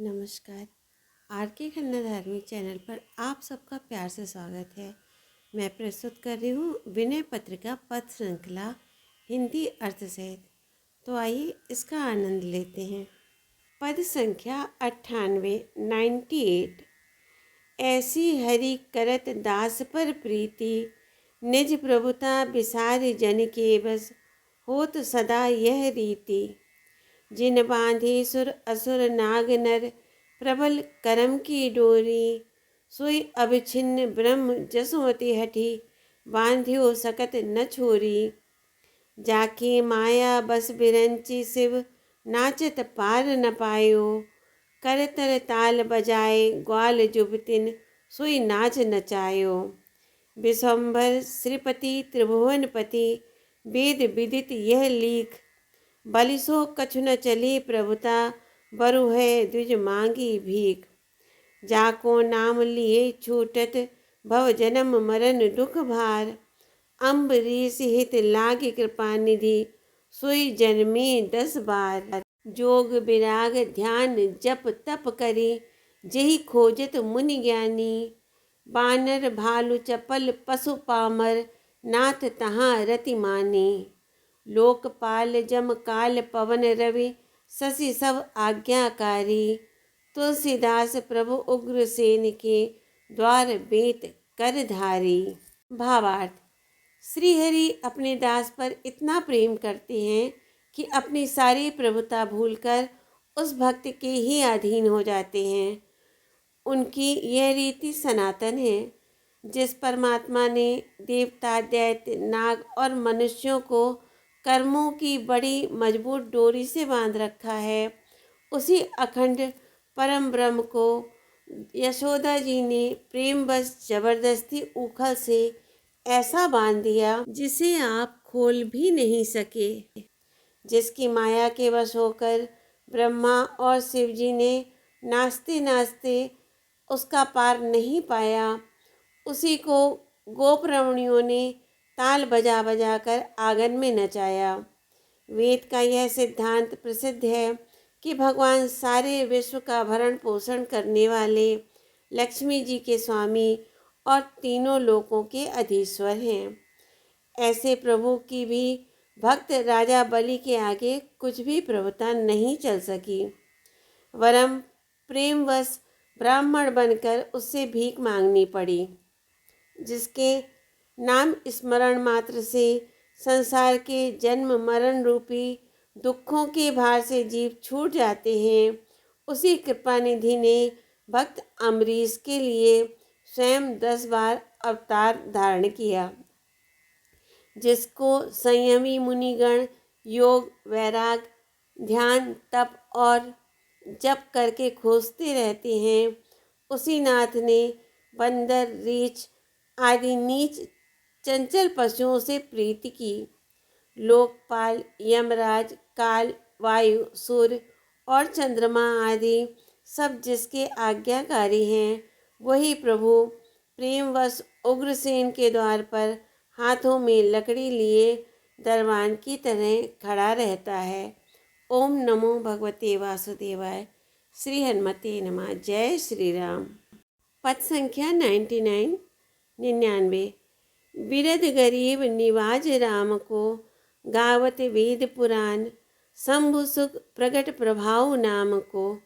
नमस्कार। आर के खन्ना धार्मिक चैनल पर आप सबका प्यार से स्वागत है। मैं प्रस्तुत कर रही हूँ विनय पत्रिका पद श्रृंखला हिंदी अर्थ सहित। तो आइए इसका आनंद लेते हैं। पद संख्या 98 98। ऐसी हरि करत दास पर प्रीति, निज प्रभुता बिसार जन के बस, होत सदा यह रीति। जिन बांधे सुर असुर नाग नर, प्रबल करम की डोरी। सोई अभिछिन्न ब्रह्म जसोमति हठी, बांध्यो सकत न छोरी। जाके माया बस बिरंची शिव, नाचत पार न पायो। करतर ताल बजाए ग्वाल जुबतिन, सोई नाच नचायो। विश्वम्भर श्रीपति त्रिभुवनपति, वेद विदित यह लीख। बलिसो कछु न चली प्रभुता, बरु है द्विज मांगी भीख। जाको नाम लिए छूटत, भव जन्म मरण दुख भार। अम्बरीश हित लागे कृपा निधि, सोई जन्मे 10 बार। जोग विराग ध्यान जप तप करी, जेहि खोजत मुनि ज्ञानी। बानर भालु चपल पशु पामर, नाथ तहाँ रति मानी। लोकपाल जम काल पवन रवि, शशि सब आज्ञाकारी। तुलसीदास प्रभु उग्रसेन के, द्वार बेत कर धारी। भावार्थ। श्रीहरि अपने दास पर इतना प्रेम करते हैं कि अपनी सारी प्रभुता भूलकर उस भक्त के ही अधीन हो जाते हैं। उनकी यह रीति सनातन है। जिस परमात्मा ने देवता दैत्य नाग और मनुष्यों को कर्मों की बड़ी मजबूत डोरी से बांध रखा है, उसी अखंड परम ब्रह्म को यशोदा जी ने प्रेमवश जबरदस्ती उखल से ऐसा बांध दिया जिसे आप खोल भी नहीं सके। जिसकी माया के वश होकर ब्रह्मा और शिव जी ने नाचते नाचते उसका पार नहीं पाया, उसी को गोपरमणियों ने ताल बजा बजा कर आंगन में नचाया। वेद का यह सिद्धांत प्रसिद्ध है कि भगवान सारे विश्व का भरण पोषण करने वाले, लक्ष्मी जी के स्वामी और तीनों लोकों के अधीश्वर हैं। ऐसे प्रभु की भी भक्त राजा बलि के आगे कुछ भी प्रभुता नहीं चल सकी, वरम प्रेमवश ब्राह्मण बनकर उससे भीख मांगनी पड़ी। जिसके नाम स्मरण मात्र से संसार के जन्म मरण रूपी दुखों के भार से जीव छूट जाते हैं, उसी कृपानिधि ने भक्त अम्बरीश के लिए स्वयं 10 बार अवतार धारण किया। जिसको संयमी मुनिगण योग वैराग ध्यान तप और जप करके खोजते रहते हैं, उसी नाथ ने बंदर रीछ आदि नीच चंचल पशुओं से प्रीति की। लोकपाल यमराज काल वायु सूर्य और चंद्रमा आदि सब जिसके आज्ञाकारी हैं, वही प्रभु प्रेमवश उग्रसेन के द्वार पर हाथों में लकड़ी लिए दरबान की तरह खड़ा रहता है। ओम नमो भगवते वासुदेवाय। श्री हनुमते नमः। जय श्री राम। पद संख्या 99 99। बिरध गरीब निवाज राम को, गावत वेद पुराण। शंभु सुख प्रगट प्रभाव नाम को।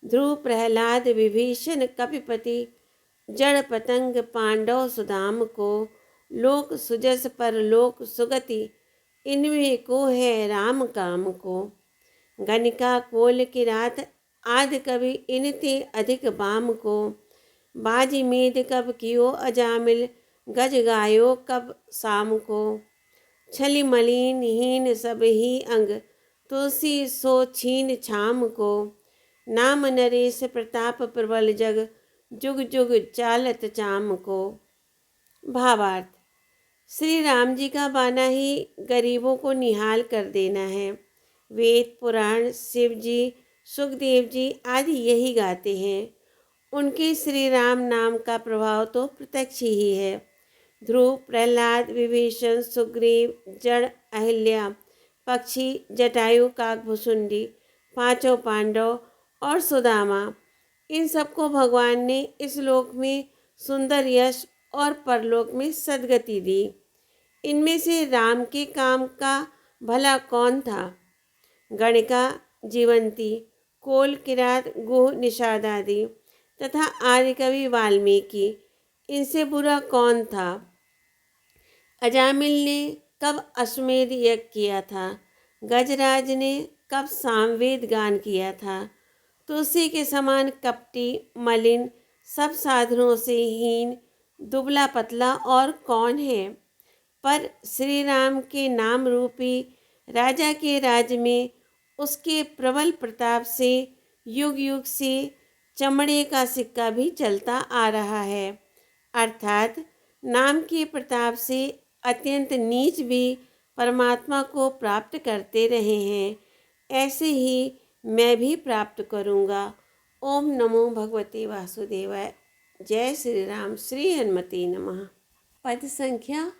ध्रुव प्रहलाद विभीषण कपिपति, जड़ पतंग पांडव सुदाम को। लोक सुजस पर लोक सुगति, इनमें को है राम काम को। गणिका कोल किरात आदि कवि, इनते अधिक बाम को। बाजी मेद कब कियो अजामिल, गज गायो कब शाम को। छलि मलिन हीन सब ही अंग, तुलसी सो छीन छाम को। नाम नरेश प्रताप प्रबल जग, जुग जुग चालत चाम को। भावार्थ। श्री राम जी का बाना ही गरीबों को निहाल कर देना है। वेद पुराण शिव जी सुखदेव जी आदि यही गाते हैं। उनके श्री राम नाम का प्रभाव तो प्रत्यक्ष ही है। ध्रुव प्रहलाद विभीषण सुग्रीव जड़ अहिल्या पक्षी जटायु काकभुसुंडी, पांचों पांडव और सुदामा, इन सबको भगवान ने इस लोक में सुंदर यश और परलोक में सद्गति दी। इनमें से राम के काम का भला कौन था? गणिका, जीवंती, कोल, किरात, गुह, निषाद आदि तथा आदिकवि वाल्मीकि, इनसे बुरा कौन था? अजामिल ने कब अश्वमेध यज्ञ किया था? गजराज ने कब सामवेद गान किया था? तुलसी के समान कपटी, मलिन, सब साधनों से हीन, दुबला पतला और कौन है? पर श्री राम के नाम रूपी राजा के राज्य में उसके प्रबल प्रताप से युग युग से चमड़े का सिक्का भी चलता आ रहा है। अर्थात नाम के प्रताप से अत्यंत नीच भी परमात्मा को प्राप्त करते रहे हैं। ऐसे ही मैं भी प्राप्त करूँगा। ओम नमो भगवते वासुदेवाय। जय श्री राम। श्री हनुमते नमः। पद संख्या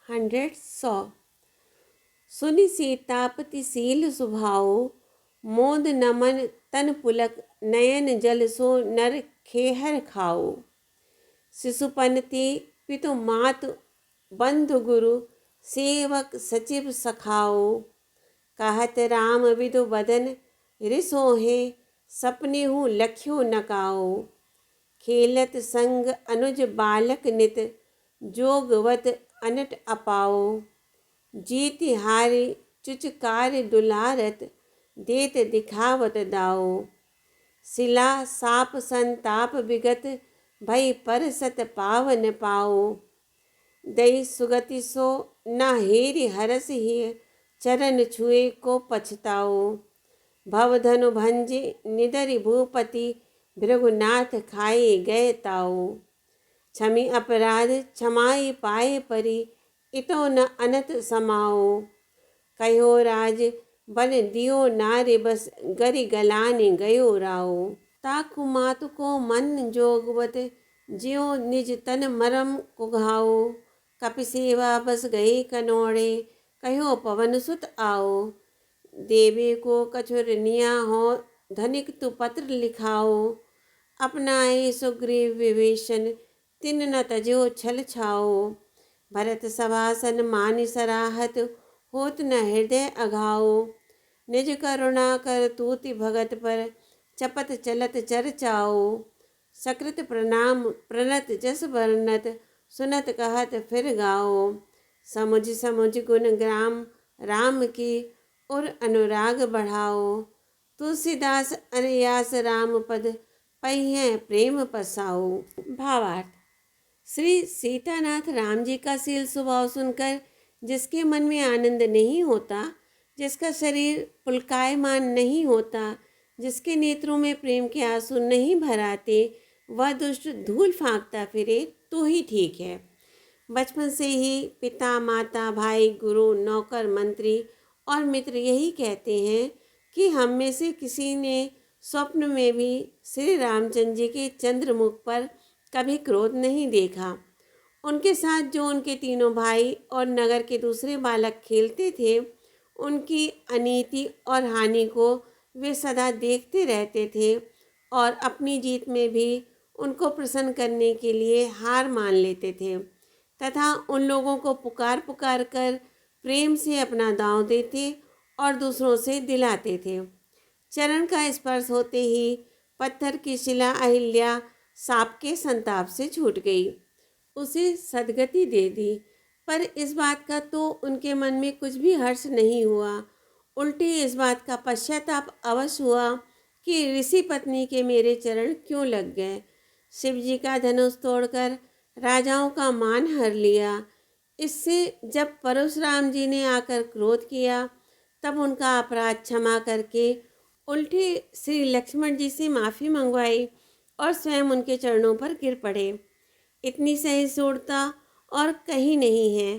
100। सुनि सीतापतिशील स्वभाव, मोद नमन तन पुलक, नयन जल सो नर खेहर खाओ। शिशुपनति पितु मातु बंधु गुरु, सेवक सचिव सखाओ। कहत राम विदु बदन, रिसोहे सपने हूँ लख्यो नकाओ। खेलत संग अनुज बालक नित, जोगवत अनट अपाओ। जीत हारि चुचकार दुलारत, देत दिखावत दाओ। शिला साप संताप विगत, भई परसत पावन पाओ। दई सुगति सो न हेरि हरस ही, चरण छुए को पछताओ। भवधनु भंजे निदरि भूपति, भृगुनाथ खाए गए ताओ। क्षमि अपराध क्षमाई पाए परी, इतो न अनत समाओ। कहो राज बन दियो नारे बस, गरि गलाने गयो राओ। ताकु मातु को मन जोगवत, ज्यो निज तन मरम कुघाओ। कपि सेवा बस गए कनौड़े, कहो पवन सुत आओ। देवे को कछुर निया हो, धनिक तु पत्र लिखाओ। अपनाए सुग्रीव विभीषण, तिन न तजो छल छाओ। भरत सभासन मानि सराहत, होत न हृदय अघाओ। निज करुणा कर तूति भगत पर, चपत चलत चर्चाओ। सकृत प्रणाम प्रणत जस वर्णत, सुनत कहत फिर गाओ। समुझ समुझ गुण ग्राम राम की, और अनुराग बढ़ाओ। तुलसीदास अनयास राम पद, पहिए प्रेम पसाओ। भावार्थ। श्री सीतानाथ राम जी का शील स्वभाव सुनकर जिसके मन में आनंद नहीं होता, जिसका शरीर पुलकायमान नहीं होता, जिसके नेत्रों में प्रेम के आंसू नहीं भराते, वह दुष्ट धूल फांकता फिरे तो ही ठीक है। बचपन से ही पिता, माता, भाई, गुरु, नौकर, मंत्री और मित्र यही कहते हैं कि हम में से किसी ने स्वप्न में भी श्री रामचंद्र जी के चंद्रमुख पर कभी क्रोध नहीं देखा। उनके साथ जो उनके तीनों भाई और नगर के दूसरे बालक खेलते थे, उनकी अनीति और हानि को वे सदा देखते रहते थे और अपनी जीत में भी उनको प्रसन्न करने के लिए हार मान लेते थे तथा उन लोगों को पुकार पुकार कर प्रेम से अपना दांव देते और दूसरों से दिलाते थे। चरण का स्पर्श होते ही पत्थर की शिला अहिल्या सांप के संताप से छूट गई, उसे सद्गति दे दी। पर इस बात का तो उनके मन में कुछ भी हर्ष नहीं हुआ, उल्टे इस बात का पश्चाताप अवश्य हुआ कि ऋषि पत्नी के मेरे चरण क्यों लग गए। शिव जी का धनुष तोड़कर राजाओं का मान हर लिया। इससे जब परशुराम जी ने आकर क्रोध किया, तब उनका अपराध क्षमा करके उल्टे श्री लक्ष्मण जी से माफ़ी मंगवाई और स्वयं उनके चरणों पर गिर पड़े। इतनी सहिष्णुता और कहीं नहीं है।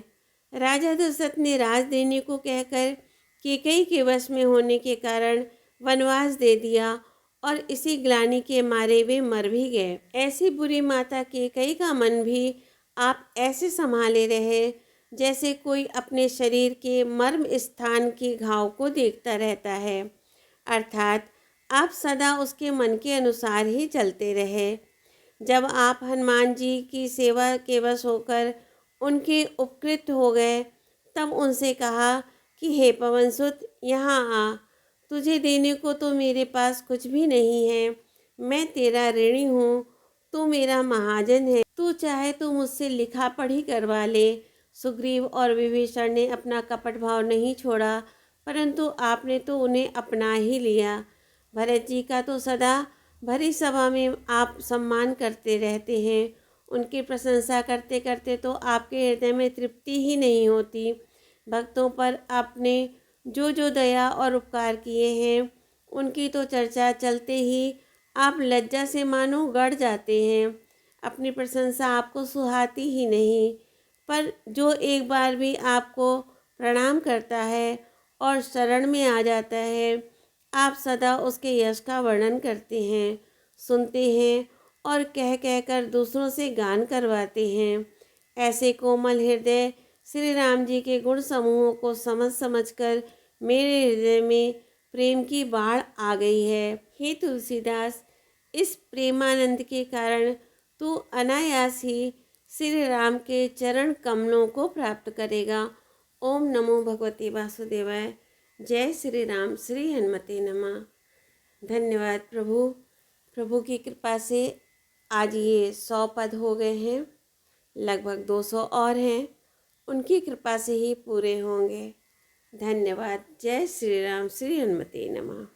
राजा दशरथ ने राज देने को कहकर कैकेयी के वश में होने के कारण वनवास दे दिया और इसी ग्लानि के मारे वे मर भी गए। ऐसी बुरी माता कैकेयी का मन भी आप ऐसे संभाले रहे जैसे कोई अपने शरीर के मर्म स्थान के घाव को देखता रहता है। अर्थात आप सदा उसके मन के अनुसार ही चलते रहे। जब आप हनुमान जी की सेवा के वश होकर उनके उपकृत हो गए, तब उनसे कहा कि हे पवनसुत, यहाँ आ। तुझे देने को तो मेरे पास कुछ भी नहीं है। मैं तेरा ऋणी हूँ, तू मेरा महाजन है। तू चाहे तो मुझसे लिखा पढ़ी करवा ले। सुग्रीव और विभीषण ने अपना कपट भाव नहीं छोड़ा, परंतु आपने तो उन्हें अपना ही लिया। भरत जी का तो सदा भरी सभा में आप सम्मान करते रहते हैं। उनकी प्रशंसा करते करते तो आपके हृदय में तृप्ति ही नहीं होती। भक्तों पर आपने जो जो दया और उपकार किए हैं, उनकी तो चर्चा चलते ही आप लज्जा से मानो गड़ जाते हैं। अपनी प्रशंसा आपको सुहाती ही नहीं। पर जो एक बार भी आपको प्रणाम करता है और शरण में आ जाता है, आप सदा उसके यश का वर्णन करते हैं, सुनते हैं और कह कह कर दूसरों से गान करवाते हैं। ऐसे कोमल हृदय श्री राम जी के गुण समूहों को समझ समझ कर मेरे हृदय में प्रेम की बाढ़ आ गई है। हे तुलसीदास, इस प्रेमानंद के कारण तू अनायास ही श्री राम के चरण कमलों को प्राप्त करेगा। ओम नमो भगवते वासुदेवाय। जय श्री राम, श्री हनुमते नमः। धन्यवाद प्रभु। प्रभु की कृपा से आज ये 100 पद हो गए हैं, लगभग 200 और हैं। उनकी कृपा से ही पूरे होंगे। धन्यवाद। जय श्री राम, श्री हनुमते नमः।